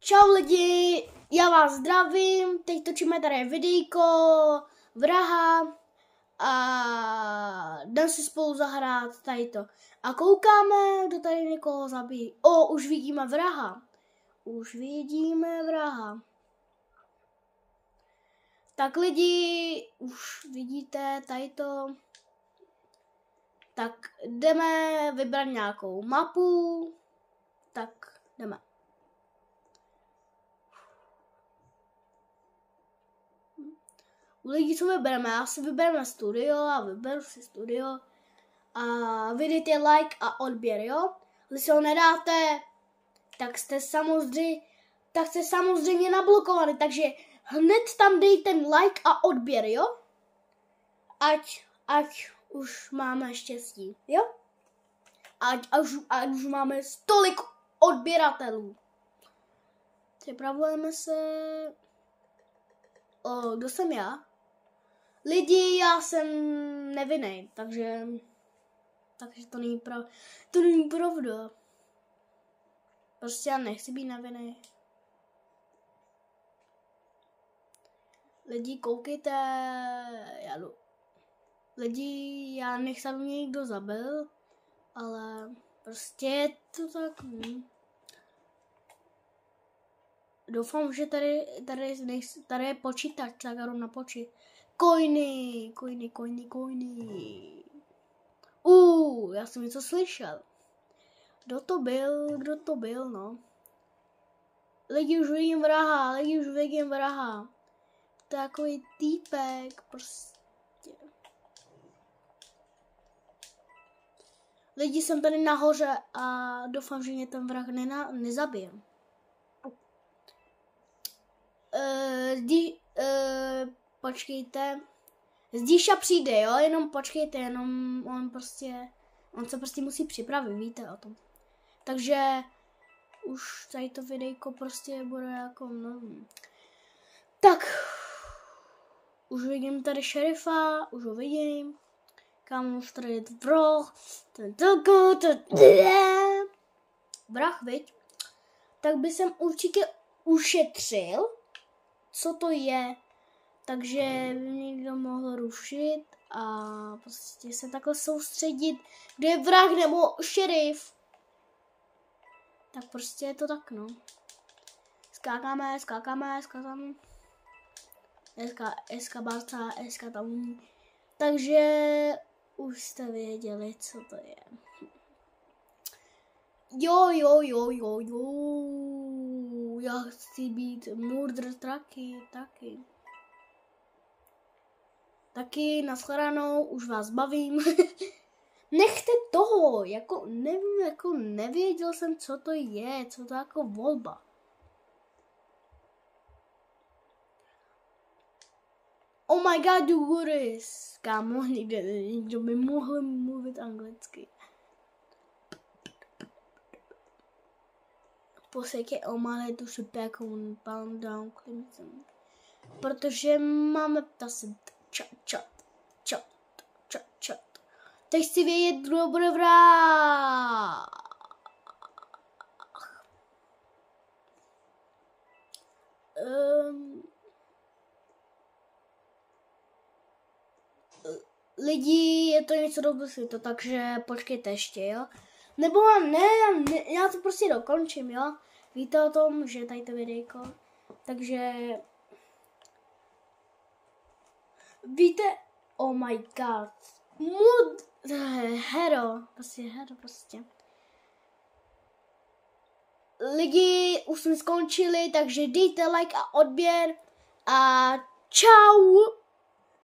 Čau lidi, já vás zdravím, teď točíme tady videjko vraha a jdem si spolu zahrát tady to. A koukáme, kdo tady někoho zabíjí. Už vidíme vraha. Tak lidi, už vidíte tady to. Tak jdeme vybrat nějakou mapu. Tak jdeme. U lidí, co vybereme, já si vybereme studio a vyberu si studio. A vy dejte like a odběr, jo? Když se ho nedáte, tak jste samozřejmě nablokovaný, takže hned tam dejte like a odběr, jo? Ať už máme štěstí, jo? Ať už máme tolik odběratelů. Připravujeme se. Kdo jsem já? Lidi, já jsem nevinnej, takže to není pravda. Prostě já nechci být nevinnej. Lidi, koukejte, lidi, já nechci, aby mě někdo zabil, ale prostě je to tak. Doufám, že tady je počítač, tak jdu na počít. Coiny. Já jsem něco slyšel. Kdo to byl, no? Lidi, už vidím vraha. Takový týpek, prostě. Lidi, jsem tady nahoře a doufám, že mě ten vrah nezabije. Počkejte. Zdíša přijde, jo, jenom počkejte, on se prostě musí připravit, víte o tom. Takže už tady to videjko prostě bude jako, no. Tak, už vidím tady šerifa, už ho vidím. Kam už tady je vrah, viď? Tak by jsem určitě ušetřil, co to je, takže by někdo mohl rušit a prostě se takhle soustředit, kde je vrah nebo šerif. Tak prostě je to tak, no. Skákáme. Eska barca, eska tam. Takže už jste věděli, co to je. Jo. Já chci být murder taky. Taky nashledanou, už vás bavím. Nechte toho, nevěděl jsem, co to je, co to jako volba. Oh my god, do worries. Kámo, někdo by mohl mluvit anglicky. Posejke omále tu šipékou pound down Clemson. Protože máme ptasy čat. Teď chci vědět, kdo bude vrah. Lidi, je to něco do takže počkejte ještě, jo. Nebo ne, já to prostě dokončím, jo. Víte o tom, že tady to videjko. Takže víte, oh my god. Hero prostě. Lidi, už jsme skončili, takže dejte like a odběr a čau.